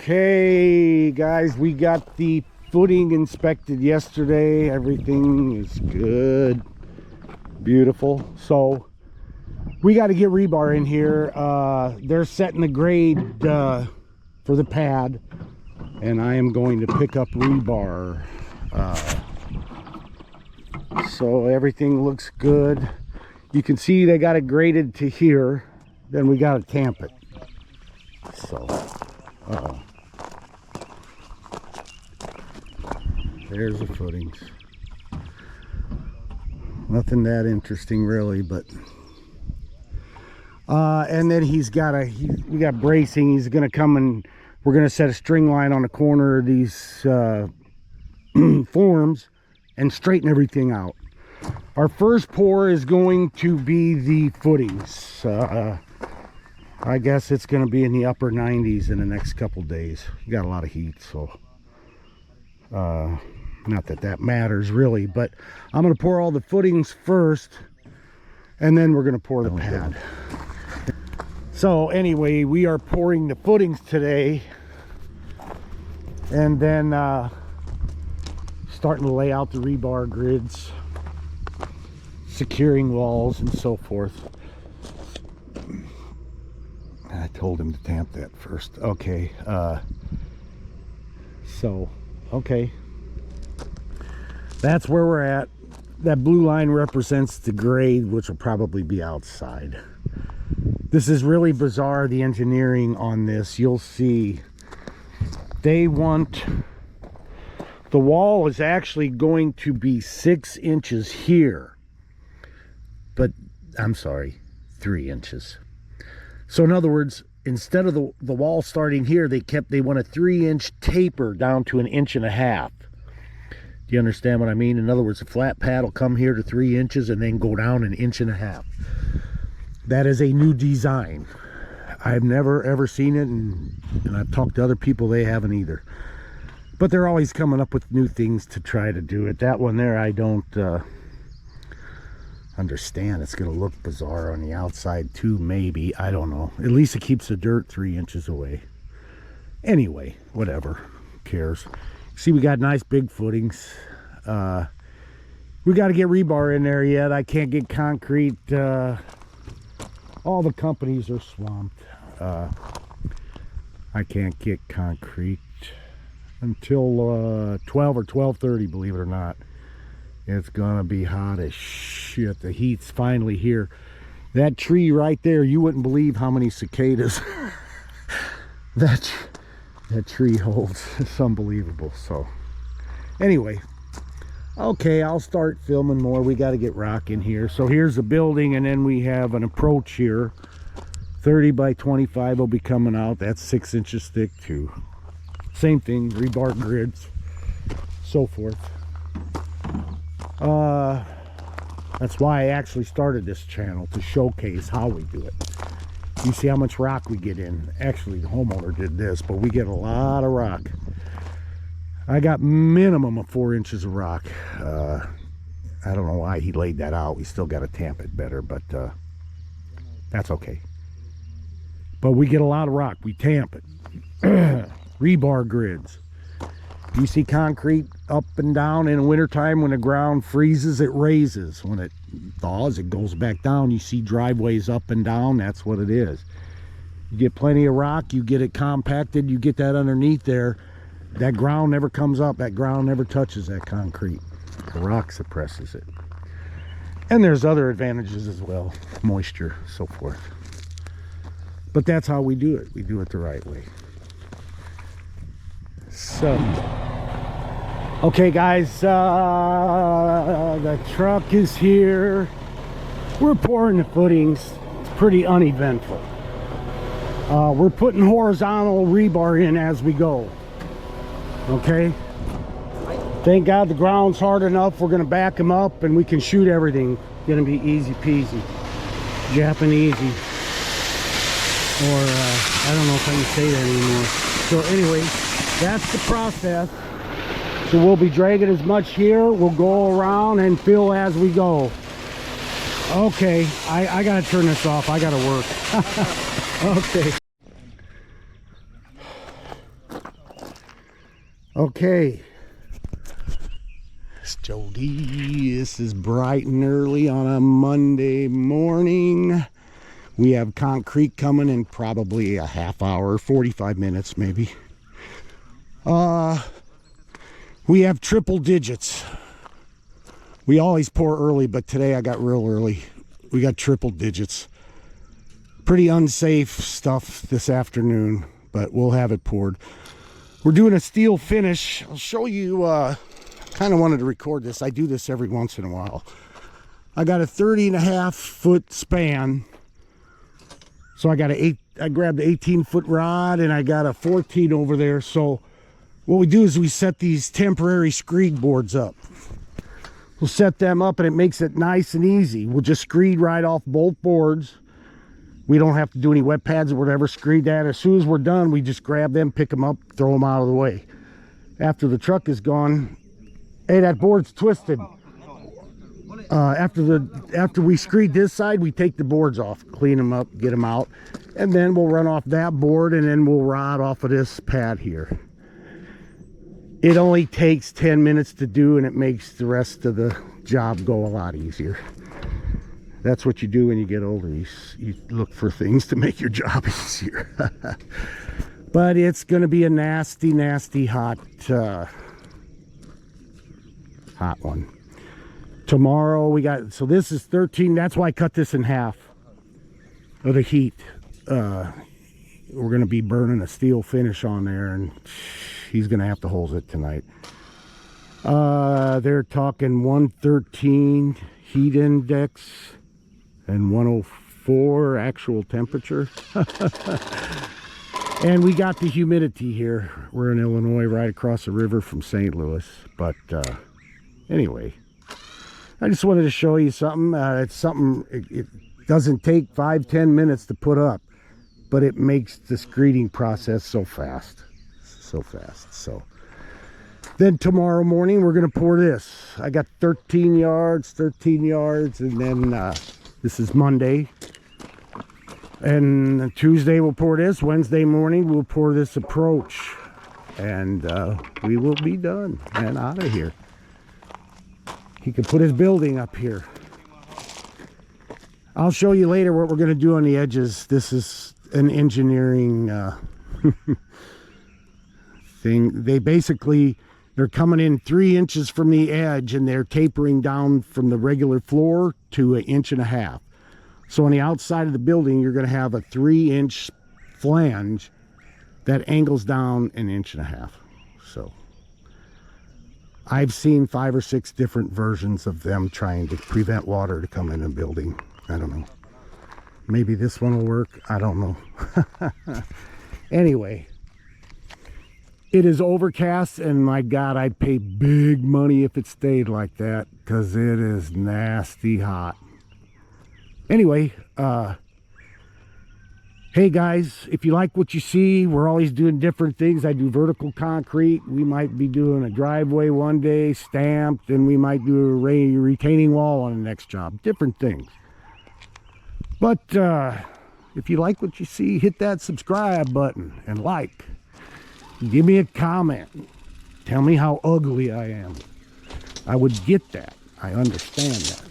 Okay, guys, we got the footing inspected yesterday. Everything is good, beautiful. So we got to get rebar in here. They're setting the grade for the pad, and I am going to pick up rebar. So everything looks good. You can see they got it graded to here. Then we got to tamp it. So there's the footings. Nothing that interesting really, but and then we got bracing. He's gonna come and we're gonna set a string line on the corner of these forms and straighten everything out. Our first pour is going to be the footings. I guess it's going to be in the upper 90s in the next couple days. You got a lot of heat, so not that that matters really, but I'm going to pour all the footings first, and then we're going to pour the pad. So anyway, we are pouring the footings today, and then starting to lay out the rebar grids, securing walls and so forth. I told him to tamp that first. Okay, okay, that's where we're at. That blue line represents the grade, which will probably be outside. This is really bizarre, the engineering on this. You'll see they want the wall is actually going to be 6 inches here, but I'm sorry, 3 inches. So in other words, instead of the wall starting here, they want a 3-inch taper down to 1.5 inches. Do you understand what I mean? In other words, the flat pad will come here to 3 inches and then go down 1.5 inches. That is a new design. I've never ever seen it, and I've talked to other people, they haven't either. But they're always coming up with new things to try to do it. That one there, I don't understand. It's going to look bizarre on the outside too, maybe. I don't know. At least it keeps the dirt 3 inches away. Anyway, whatever. Who cares? See, we got nice big footings. We got to get rebar in there yet. I can't get concrete. All the companies are swamped. I can't get concrete until 12 or 12:30, believe it or not. It's gonna be hot as shit. The heat's finally here. That tree right there, you wouldn't believe how many cicadas that tree holds. It's unbelievable. So anyway, okay, I'll start filming more. We got to get rock in here. So here's the building, and then we have an approach here. 30 by 25 will be coming out. That's 6 inches thick too. Same thing, rebar grids, so forth. That's why I actually started this channel, to showcase how we do it. You see how much rock we get in. Actually, the homeowner did this, but we get a lot of rock. I got minimum of 4 inches of rock. I don't know why he laid that out. We still got to tamp it better, but that's okay. But we get a lot of rock. We tamp it. Rebar grids. You see concrete up and down in the wintertime. When the ground freezes, it raises. When it thaws, it goes back down. You see driveways up and down. That's what it is. You get plenty of rock, you get it compacted, you get that underneath there. That ground never comes up. That ground never touches that concrete. The rock suppresses it. And there's other advantages as well. Moisture, so forth. But that's how we do it. We do it the right way. So, okay guys, the truck is here. We're pouring the footings. It's pretty uneventful. We're putting horizontal rebar in as we go. Okay, thank God the ground's hard enough. We're gonna back them up and we can shoot everything. Gonna be easy peasy, Japanese, or I don't know if I can say that anymore. So anyway, that's the process. So we'll be dragging as much here. We'll go around and fill as we go. Okay, I gotta turn this off. I gotta work. Okay. Okay, it's Jody. This is bright and early on a Monday morning. We have concrete coming in probably a half hour, 45 minutes maybe. We have triple digits. We always pour early, but today I got real early. We got triple digits. Pretty unsafe stuff this afternoon, but we'll have it poured. We're doing a steel finish. I'll show you, kind of wanted to record this. I do this every once in a while. I got a 30.5-foot span. So I grabbed the 18-foot rod and I got a 14 over there. So what we do is we set these temporary screed boards up. We'll set them up and it makes it nice and easy. We'll just screed right off both boards. We don't have to do any wet pads or whatever, screed that. As soon as we're done, we just grab them, pick them up, throw them out of the way. After the truck is gone, hey, that board's twisted. After we screed this side, we take the boards off, clean them up, get them out, and then we'll run off that board and then we'll rod off of this pad here. It only takes 10 minutes to do and it makes the rest of the job go a lot easier. That's what you do when you get older. You look for things to make your job easier. But it's going to be a nasty, nasty hot one. Tomorrow we got, so this is 13. That's why I cut this in half of the heat. We're going to be burning a steel finish on there and he's going to have to hose it tonight. They're talking 113 heat index and 104 actual temperature. And we got the humidity here. We're in Illinois, right across the river from St. Louis. But anyway, I just wanted to show you something. It's something, it doesn't take 5-10 minutes to put up, but it makes the screeding process so fast. So then tomorrow morning we're going to pour this. I got 13 yards, and then this is Monday. And Tuesday we'll pour this. Wednesday morning we'll pour this approach. And we will be done and out of here. He can put his building up here. I'll show you later what we're going to do on the edges. This is an engineering thing. They're coming in 3 inches from the edge and they're tapering down from the regular floor to 1.5 inches. So on the outside of the building, you're going to have a 3-inch flange that angles down 1.5 inches. So I've seen 5 or 6 different versions of them trying to prevent water to come in a building. I don't know. Maybe this one will work. I don't know. Anyway, it is overcast, and my God, I'd pay big money if it stayed like that because it is nasty hot. Anyway, hey guys, if you like what you see, we're always doing different things. I do vertical concrete. We might be doing a driveway one day, stamped, and we might do a retaining wall on the next job. Different things. But if you like what you see, hit that subscribe button and like. Give me a comment. Tell me how ugly I am. I would get that. I understand that.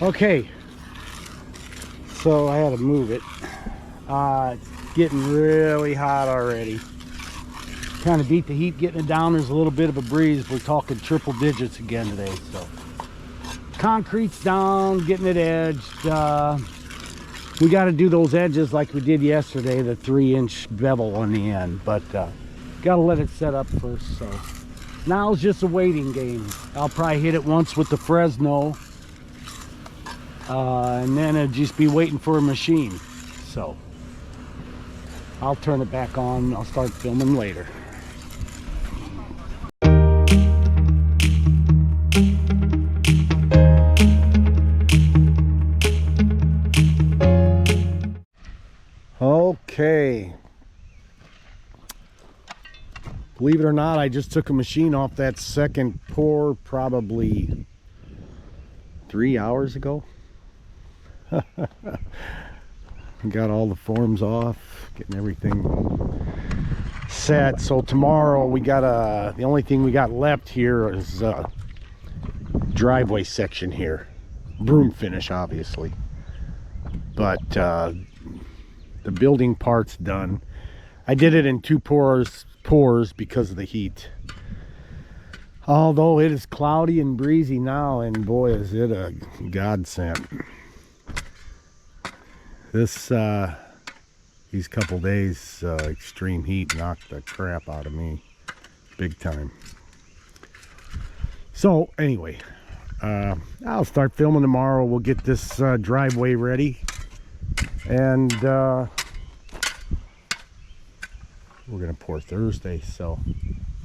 Okay, so I had to move it. It's getting really hot already. Kind of beat the heat getting it down. There's a little bit of a breeze. We're talking triple digits again today. So concrete's down, getting it edged. We got to do those edges like we did yesterday, the 3-inch bevel on the end, but got to let it set up first. So now it's just a waiting game. I'll probably hit it once with the Fresno, and then it'll just be waiting for a machine. So I'll turn it back on. I'll start filming later. Okay, believe it or not, I just took a machine off that second pour probably 3 hours ago. Got all the forms off, getting everything set. So tomorrow we got the only thing we got left here is driveway section here, broom finish obviously, but the building part's done. I did it in 2 pours because of the heat. Although it is cloudy and breezy now, and boy is it a godsend. These couple days extreme heat knocked the crap out of me big time. So anyway, I'll start filming tomorrow. We'll get this driveway ready, and we're gonna pour Thursday, so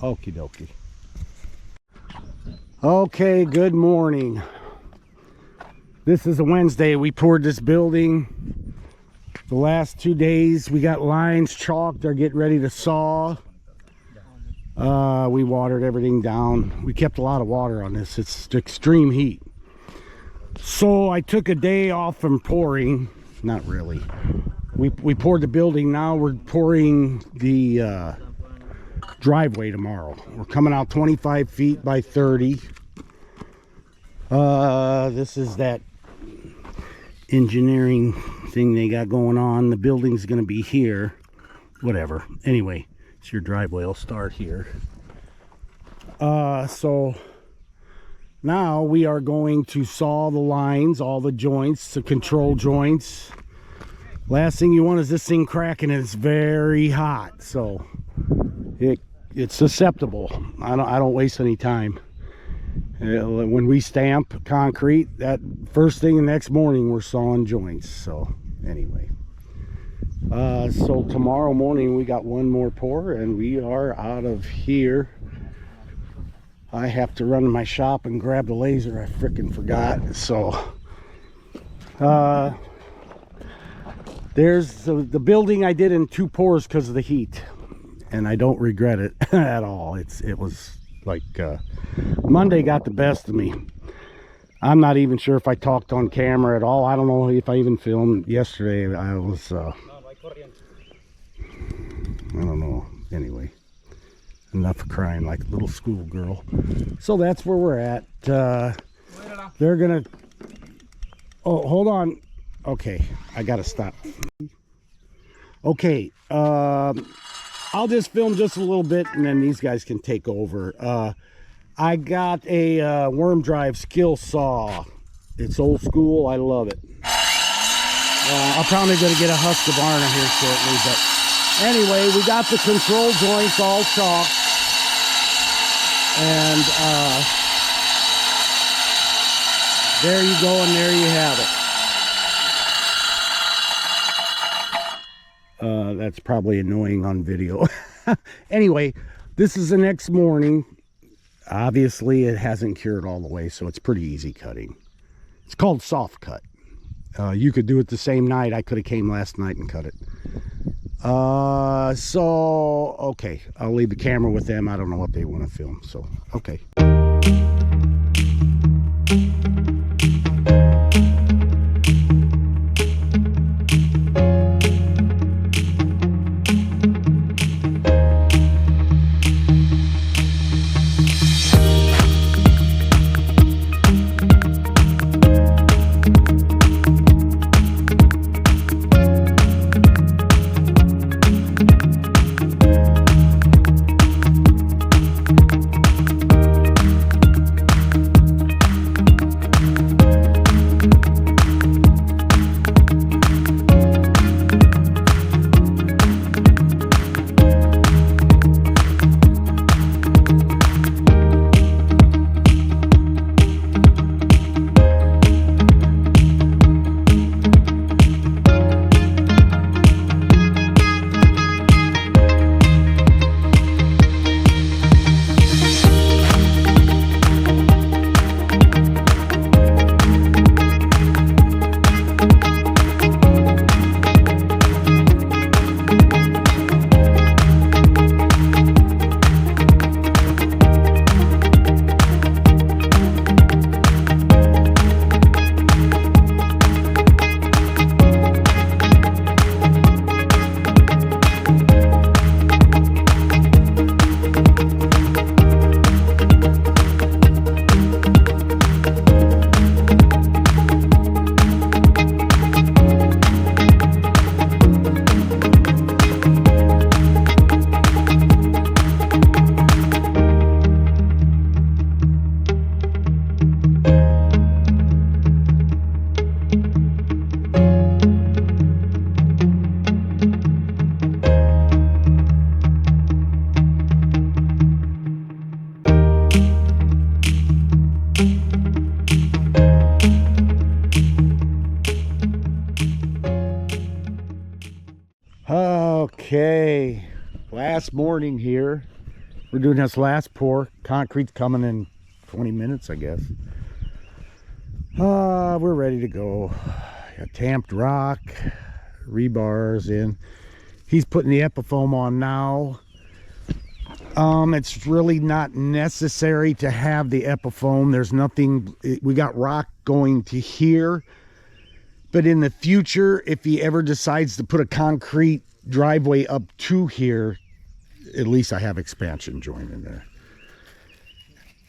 okie dokie. Okay, good morning. This is a Wednesday. We poured this building the last 2 days. We got lines chalked. They're getting ready to saw. We watered everything down. We kept a lot of water on this. It's extreme heat. So I took a day off from pouring. Not really. We poured the building. Now we're pouring the driveway tomorrow. We're coming out 25 feet by 30. This is that engineering thing they got going on. The building's gonna be here. Whatever. Anyway, it's your driveway. I'll start here. So now we are going to saw the lines, all the joints, the control joints. Last thing you want is this thing cracking, and it's very hot, so it's susceptible. I don't waste any time. When we stamp concrete, that first thing the next morning we're sawing joints. So anyway, so tomorrow morning we got one more pour and we are out of here. I have to run to my shop and grab the laser. I frickin' forgot. So there's the building I did in 2 pours because of the heat, and I don't regret it at all. It was like Monday got the best of me. I'm not even sure if I talked on camera at all. I don't know if I even filmed yesterday. I was I don't know. Anyway, enough of crying like a little schoolgirl. So that's where we're at. They're gonna, oh, hold on. Okay, I gotta stop. Okay, I'll just film just a little bit and then these guys can take over. I got a worm drive skill saw. It's old school. I love it. I'm probably gonna get a Husqvarna here shortly, but anyway, we got the control joints all chalked, and there you go, and there you have it. That's probably annoying on video. Anyway, this is the next morning. Obviously it hasn't cured all the way, so it's pretty easy cutting. It's called soft cut. You could do it the same night. I could have came last night and cut it. So okay, I'll leave the camera with them. I don't know what they want to film, so okay. Okay, last morning here. We're doing this last pour. Concrete's coming in 20 minutes, I guess. We're ready to go. Got tamped rock, rebars in. He's putting the Epifoam on now. It's really not necessary to have the Epifoam. There's nothing, we got rock going to here. But in the future, if he ever decides to put a concrete driveway up to here, at least I have expansion joint in there.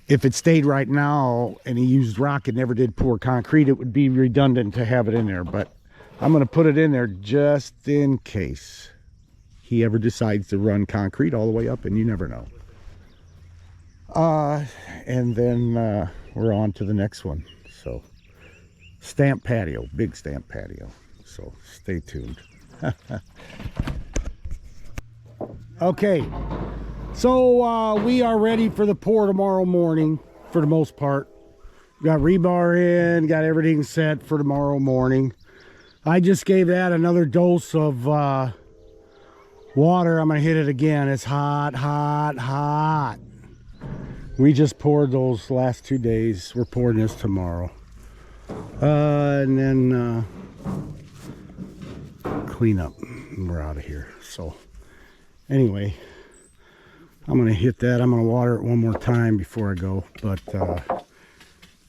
If it stayed right now and he used rock and never did pour concrete, it would be redundant to have it in there. But I'm going to put it in there just in case he ever decides to run concrete all the way up, and you never know. And then we're on to the next one. So stamp patio, big stamp patio. So stay tuned. Okay, so we are ready for the pour tomorrow morning for the most part. Got rebar in, got everything set for tomorrow morning. I just gave that another dose of water. I'm gonna hit it again. It's hot, hot, hot. We just poured those last 2 days. We're pouring this tomorrow. And then clean up and we're out of here. So anyway, I'm gonna hit that. I'm gonna water it one more time before I go. But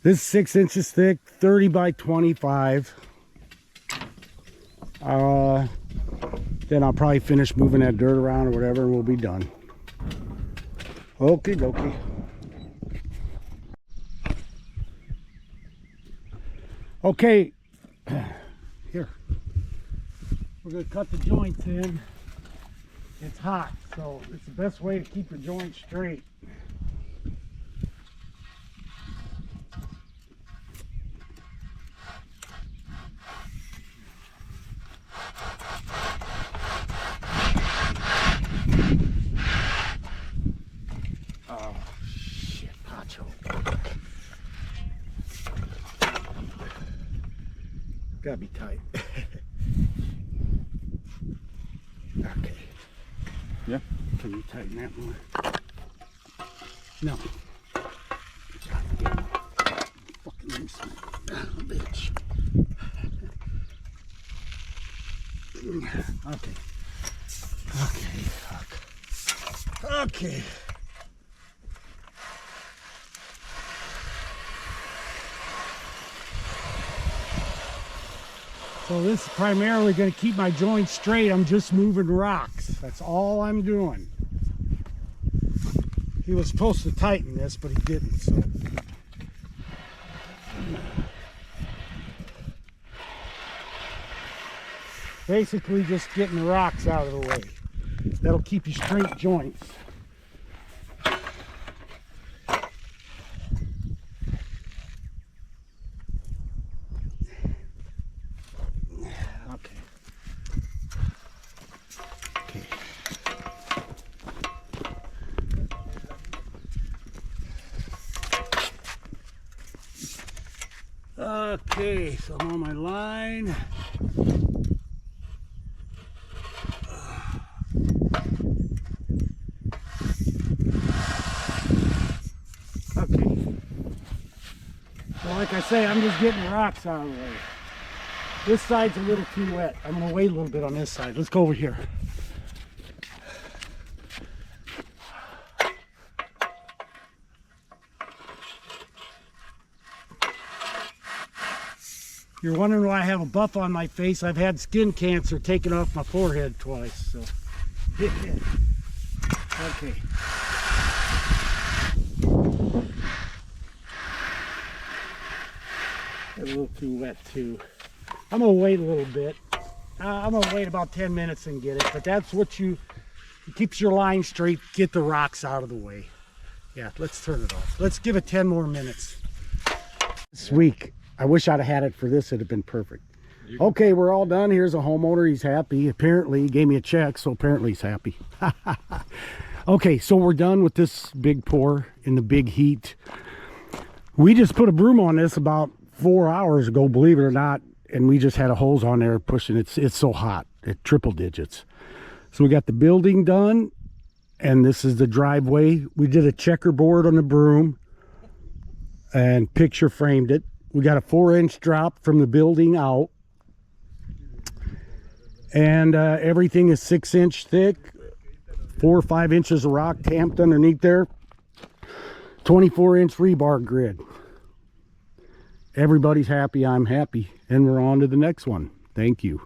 this is 6 inches thick, 30 by 25. Then I'll probably finish moving that dirt around or whatever, and we'll be done. Okie dokie. Okay, here. We're gonna cut the joints in. It's hot, so it's the best way to keep your joints straight. Oh, shit, Pacho. Gotta be tight. Okay. Yeah. Can you tighten that more? No. Fucking loose, bitch. Okay. Okay. Fuck. Okay. So this is primarily going to keep my joints straight. I'm just moving rocks. That's all I'm doing. He was supposed to tighten this, but he didn't. So basically just getting the rocks out of the way. That'll keep you straight joints. Okay, so I'm on my line. Okay. So like I say, I'm just getting rocks out of the way. This side's a little too wet. I'm gonna wait a little bit on this side. Let's go over here. You're wondering why I have a buff on my face. I've had skin cancer taken off my forehead twice, so. Okay. A little too wet too. I'm gonna wait a little bit. I'm gonna wait about 10 minutes and get it, but that's what it keeps your line straight, get the rocks out of the way. Yeah, let's turn it off. Let's give it 10 more minutes. This week, I wish I'd have had it for this. It'd have been perfect. Okay, we're all done. Here's a homeowner. He's happy. Apparently, he gave me a check, so apparently he's happy. Okay, so we're done with this big pour in the big heat. We just put a broom on this about 4 hours ago, believe it or not, and we just had a hose on there pushing. It's so hot at triple digits. So we got the building done, and this is the driveway. We did a checkerboard on the broom and picture framed it. We got a 4-inch drop from the building out, and everything is 6-inch thick, 4 or 5 inches of rock tamped underneath there, 24-inch rebar grid. Everybody's happy, I'm happy, and we're on to the next one. Thank you.